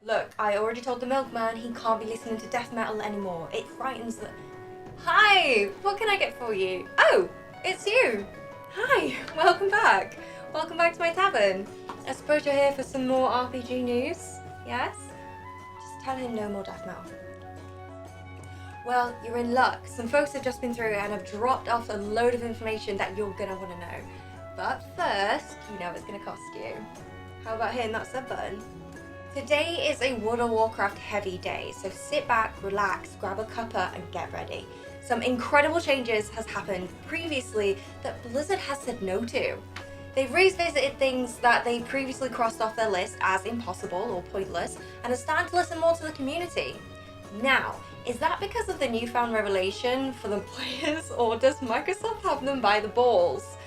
Look, I already told the milkman he can't be listening to death metal anymore. It frightens the... Hi! What can I get for you? Oh! It's you! Hi! Welcome back! Welcome back to my tavern. I suppose you're here for some more RPG news? Yes? Just tell him no more death metal. Well, you're in luck. Some folks have just been through and have dropped off a load of information that you're gonna want to know. But first, you know it's gonna cost you. How about hitting that sub button? Today is a World of Warcraft heavy day, so sit back, relax, grab a cuppa and get ready. Some incredible changes has happened previously that Blizzard has said no to. They've revisited things that they previously crossed off their list as impossible or pointless and are starting to listen more to the community. Now, is that because of the newfound revelation for the players, or does Microsoft have them by the balls?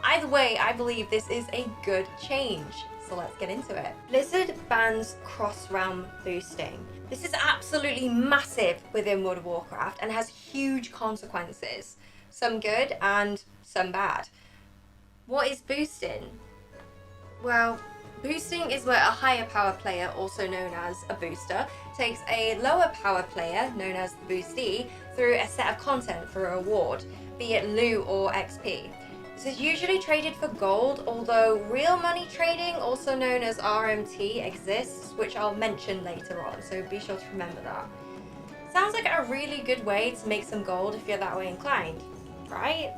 Either way, I believe this is a good change. So let's get into it. Blizzard bans cross-realm boosting. This is absolutely massive within World of Warcraft and has huge consequences. Some good and some bad. What is boosting? Well, boosting is where a higher power player, also known as a booster, takes a lower power player, known as the boostee, through a set of content for a reward, be it loot or XP. This is usually traded for gold, although real money trading, also known as RMT, exists, which I'll mention later on, so be sure to remember that. Sounds like a really good way to make some gold if you're that way inclined, right?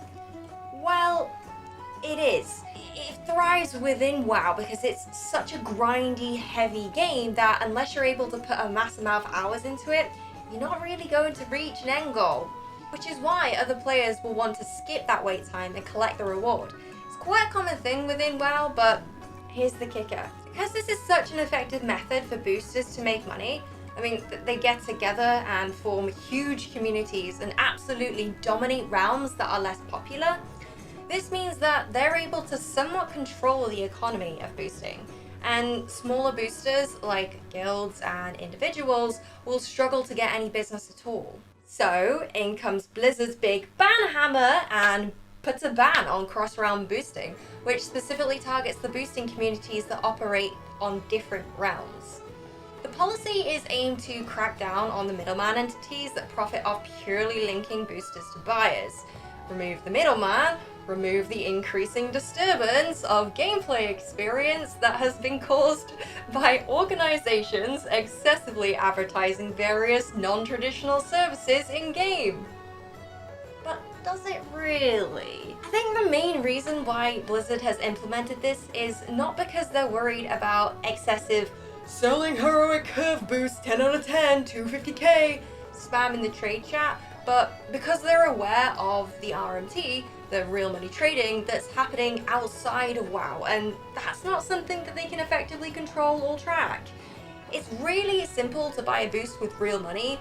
Well, it is. It thrives within WoW because it's such a grindy, heavy game that unless you're able to put a mass amount of hours into it, you're not really going to reach an end goal. Which is why other players will want to skip that wait time and collect the reward. It's quite a common thing within WoW, but here's the kicker. Because this is such an effective method for boosters to make money, I mean, they get together and form huge communities and absolutely dominate realms that are less popular. This means that they're able to somewhat control the economy of boosting, and smaller boosters like guilds and individuals will struggle to get any business at all. So in comes Blizzard's big ban hammer and puts a ban on cross-realm boosting, which specifically targets the boosting communities that operate on different realms. The policy is aimed to crack down on the middleman entities that profit off purely linking boosters to buyers. Remove the middleman, remove the increasing disturbance of gameplay experience that has been caused by organizations excessively advertising various non-traditional services in-game. But does it really? I think the main reason why Blizzard has implemented this is not because they're worried about excessive selling heroic curve boost 10 out of 10, 250k spam in the trade chat, but because they're aware of the RMT, the real money trading, that's happening outside of WoW, and that's not something that they can effectively control or track. It's really simple to buy a boost with real money.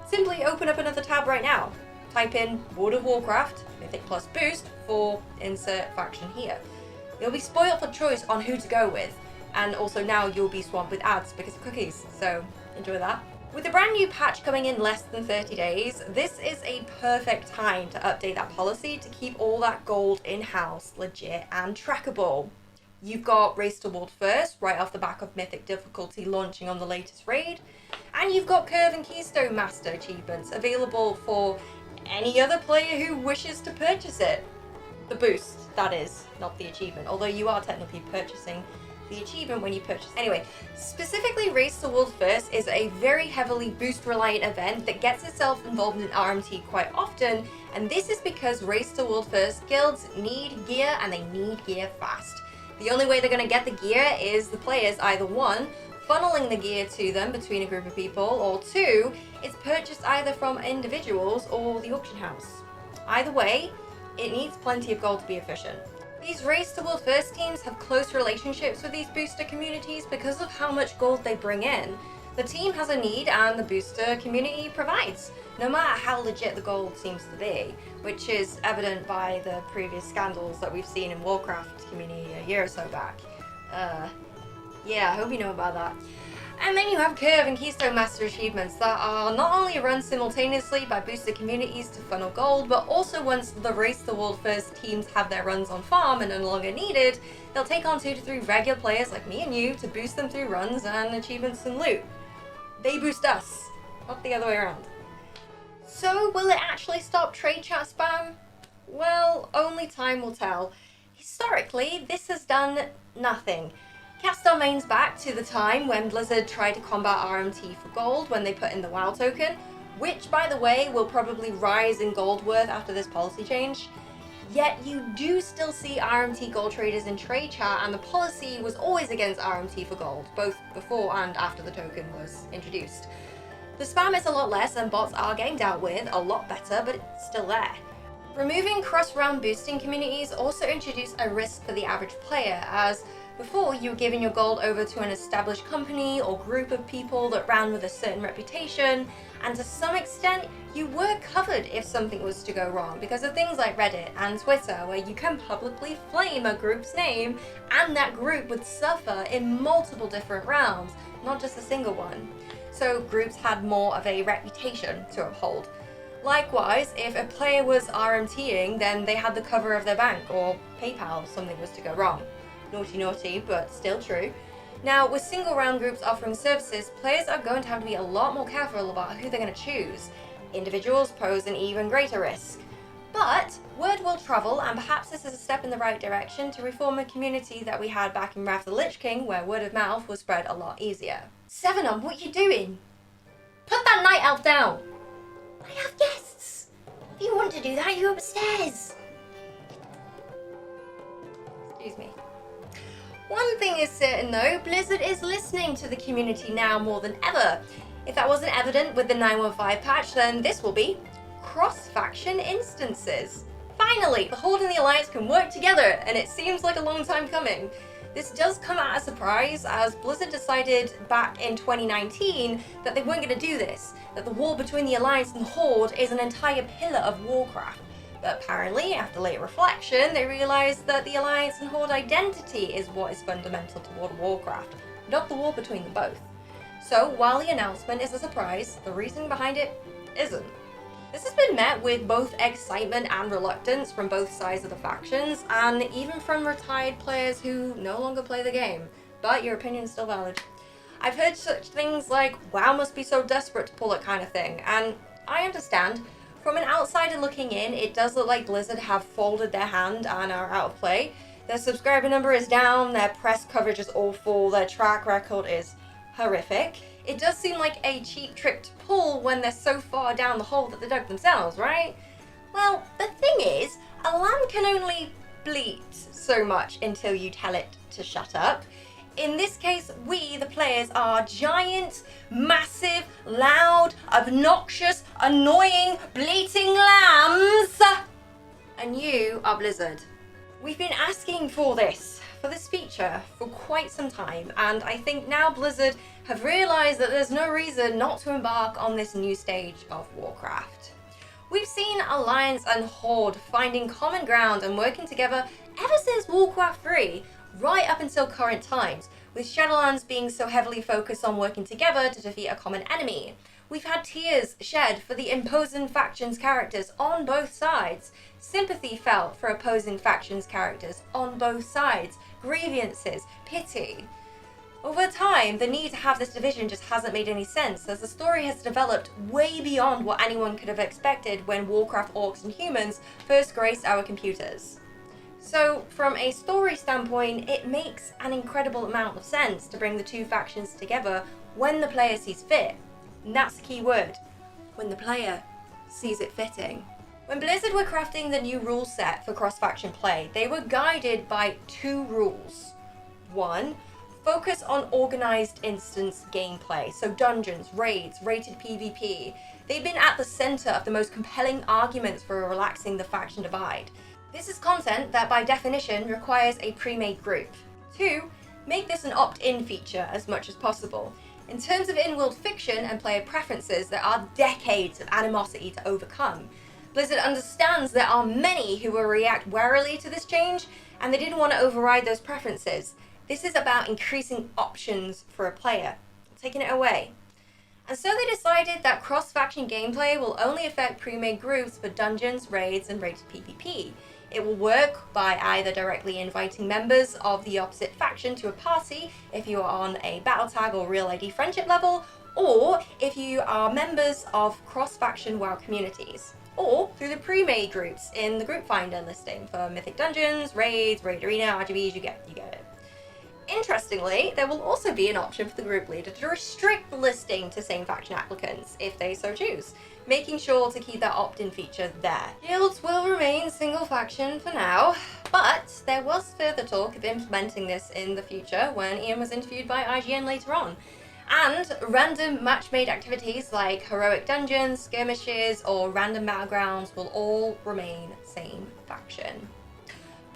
Simply open up another tab right now. Type in World of Warcraft, Mythic Plus Boost for insert faction here. You'll be spoiled for choice on who to go with, and also now you'll be swamped with ads because of cookies, so enjoy that. With a brand new patch coming in less than 30 days, this is a perfect time to update that policy to keep all that gold in-house, legit and trackable. You've got Race to World First, right off the back of Mythic difficulty launching on the latest raid, and you've got Curve and Keystone Master achievements available for any other player who wishes to purchase it. The boost, that is, not the achievement, although you are technically purchasing the achievement when you purchase. Anyway, specifically Race to World First is a very heavily boost reliant event that gets itself involved in RMT quite often, and this is because Race to World First guilds need gear and they need gear fast. The only way they're going to get the gear is the players either one, funneling the gear to them between a group of people, or two, it's purchased either from individuals or the auction house. Either way, it needs plenty of gold to be efficient. These Race to World First teams have close relationships with these booster communities because of how much gold they bring in. The team has a need and the booster community provides, no matter how legit the gold seems to be, which is evident by the previous scandals that we've seen in Warcraft community a year or so back. Yeah, I hope you know about that. And then you have Curve and Keystone Master achievements that are not only run simultaneously by booster communities to funnel gold, but also once the Race the World First teams have their runs on farm and no longer needed, they'll take on 2 to 3 regular players like me and you to boost them through runs and achievements and loot. They boost us, not the other way around. So will it actually stop trade chat spam? Well, only time will tell. Historically, this has done nothing. Cast our minds back to the time when Blizzard tried to combat RMT for gold when they put in the WoW token, which, by the way, will probably rise in gold worth after this policy change. Yet you do still see RMT gold traders in trade chat, and the policy was always against RMT for gold, both before and after the token was introduced. The spam is a lot less and bots are getting dealt with a lot better, but it's still there. Removing cross-round boosting communities also introduced a risk for the average player, as before, you were giving your gold over to an established company or group of people that ran with a certain reputation, and to some extent, you were covered if something was to go wrong because of things like Reddit and Twitter, where you can publicly flame a group's name, and that group would suffer in multiple different rounds, not just a single one. So groups had more of a reputation to uphold. Likewise, if a player was RMTing, then they had the cover of their bank or PayPal if something was to go wrong. Naughty naughty, but still true. Now, with single round groups offering services, players are going to have to be a lot more careful about who they're going to choose. Individuals pose an even greater risk. But word will travel, and perhaps this is a step in the right direction to reform a community that we had back in Wrath of the Lich King, where word of mouth was spread a lot easier. Sevenon, what you doing? Put that night elf down! I have guests! If you want to do that, you're upstairs! Excuse me. One thing is certain though, Blizzard is listening to the community now more than ever. If that wasn't evident with the 915 patch, then this will be cross-faction instances. Finally, the Horde and the Alliance can work together, and it seems like a long time coming. This does come at a surprise, as Blizzard decided back in 2019 that they weren't going to do this, that the war between the Alliance and the Horde is an entire pillar of Warcraft. But apparently, after late reflection, they realised that the Alliance and Horde identity is what is fundamental to World of Warcraft, not the war between them both. So, while the announcement is a surprise, the reasoning behind it isn't. This has been met with both excitement and reluctance from both sides of the factions, and even from retired players who no longer play the game. But your opinion is still valid. I've heard such things like, WoW must be so desperate to pull it kind of thing, and I understand. From an outsider looking in, it does look like Blizzard have folded their hand and are out of play. Their subscriber number is down, their press coverage is awful, their track record is horrific. It does seem like a cheap trick to pull when they're so far down the hole that they dug themselves, right? Well, the thing is, a lamb can only bleat so much until you tell it to shut up. In this case, we, the players, are giant, massive, loud, obnoxious, annoying, bleating lambs! And you are Blizzard. We've been asking for this feature, for quite some time, and I think now Blizzard have realised that there's no reason not to embark on this new stage of Warcraft. We've seen Alliance and Horde finding common ground and working together ever since Warcraft 3, right up until current times, with Shadowlands being so heavily focused on working together to defeat a common enemy. We've had tears shed for the opposing factions characters on both sides, sympathy felt for opposing factions characters on both sides, grievances, pity. Over time, the need to have this division just hasn't made any sense, as the story has developed way beyond what anyone could have expected when Warcraft orcs and humans first graced our computers. So, from a story standpoint, it makes an incredible amount of sense to bring the two factions together when the player sees fit. And that's the key word, when the player sees it fitting. When Blizzard were crafting the new rule set for cross-faction play, they were guided by 2 rules. 1, focus on organised instance gameplay, so dungeons, raids, rated PvP. They've been at the centre of the most compelling arguments for relaxing the faction divide. This is content that by definition requires a pre-made group. 2, make this an opt-in feature as much as possible. In terms of in-world fiction and player preferences, there are decades of animosity to overcome. Blizzard understands there are many who will react warily to this change, and they didn't want to override those preferences. This is about increasing options for a player. taking it away. And so they decided that cross-faction gameplay will only affect pre-made groups for dungeons, raids, and rated PvP. It will work by either directly inviting members of the opposite faction to a party if you are on a battle tag or real ID friendship level, or if you are members of cross-faction WoW communities, or through the pre-made groups in the group finder listing for mythic dungeons, raids, raid arena, RGBs, you get it. Interestingly, there will also be an option for the group leader to restrict the listing to same faction applicants if they so choose, making sure to keep that opt-in feature there. Guilds will remain single faction for now, but there was further talk of implementing this in the future when Ian was interviewed by IGN later on. And random match-made activities like heroic dungeons, skirmishes, or random battlegrounds will all remain same faction.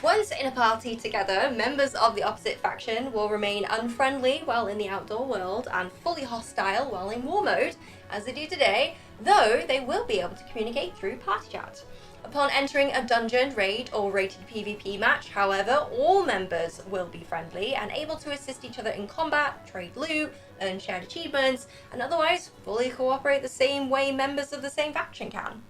Once in a party together, members of the opposite faction will remain unfriendly while in the outdoor world and fully hostile while in war mode, as they do today, though they will be able to communicate through party chat. Upon entering a dungeon, raid, or rated PvP match, however, all members will be friendly and able to assist each other in combat, trade loot, earn shared achievements, and otherwise fully cooperate the same way members of the same faction can.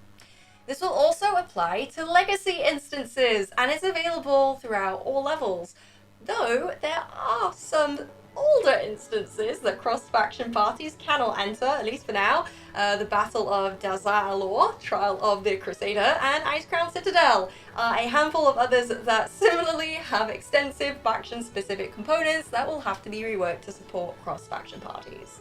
This will also apply to legacy instances and is available throughout all levels, though there are some older instances that cross-faction parties cannot enter, at least for now. The Battle of Dazalor, Trial of the Crusader, and Icecrown Citadel are a handful of others that similarly have extensive faction-specific components that will have to be reworked to support cross-faction parties.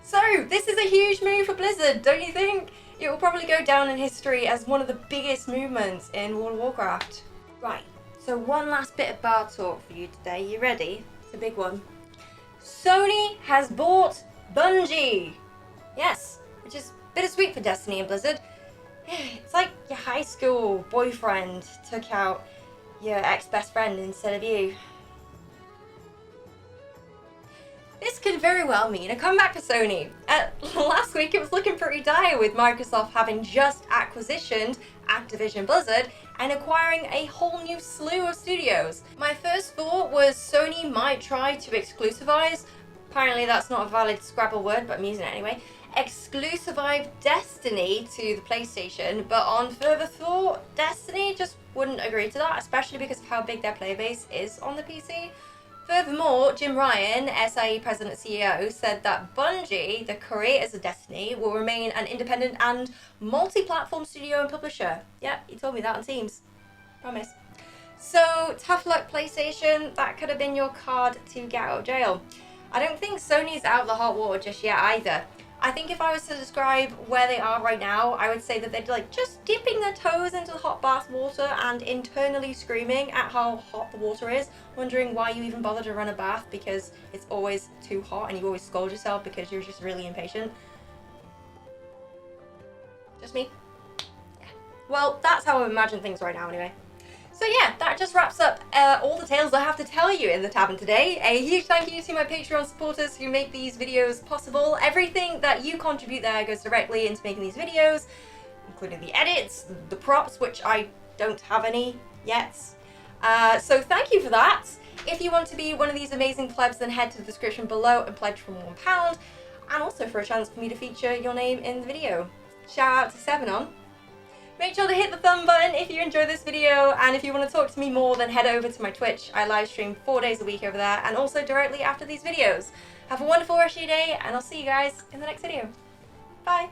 So, this is a huge move for Blizzard, don't you think? It will probably go down in history as one of the biggest movements in World of Warcraft. Right, so one last bit of bar talk for you today. You ready? It's a big one. Sony has bought Bungie! Yes, which is bittersweet for Destiny and Blizzard. It's like your high school boyfriend took out your ex-best friend instead of you. This could very well mean a comeback for Sony. Last week it was looking pretty dire with Microsoft having just acquisitioned Activision Blizzard and acquiring a whole new slew of studios. My first thought was Sony might try to exclusivize, apparently that's not a valid Scrabble word but I'm using it anyway, exclusivize Destiny to the PlayStation, but on further thought, Destiny just wouldn't agree to that, especially because of how big their player base is on the PC. Furthermore, Jim Ryan, SIE President CEO, said that Bungie, the creators of Destiny, will remain an independent and multi-platform studio and publisher. Yeah, he told me that on Teams. Promise. So, tough luck PlayStation, that could have been your card to get out of jail. I don't think Sony's out of the hot water just yet either. I think if I was to describe where they are right now, I would say that they're like just dipping their toes into the hot bath water and internally screaming at how hot the water is, wondering why you even bother to run a bath because it's always too hot and you always scold yourself because you're just really impatient. Just me? Yeah. Well, that's how I imagine things right now anyway. So yeah, that just wraps up all the tales I have to tell you in the Tavern today. A huge thank you to my Patreon supporters who make these videos possible. Everything that you contribute there goes directly into making these videos, including the edits, the props, which I don't have any yet. So thank you for that. If you want to be one of these amazing plebs, then head to the description below and pledge from £1, and also for a chance for me to feature your name in the video. Shout out to Sevenon. Make sure to hit the thumb button if you enjoyed this video, and if you want to talk to me more, then head over to my Twitch. I live stream 4 days a week over there, and also directly after these videos. Have a wonderful rest of your day, and I'll see you guys in the next video. Bye!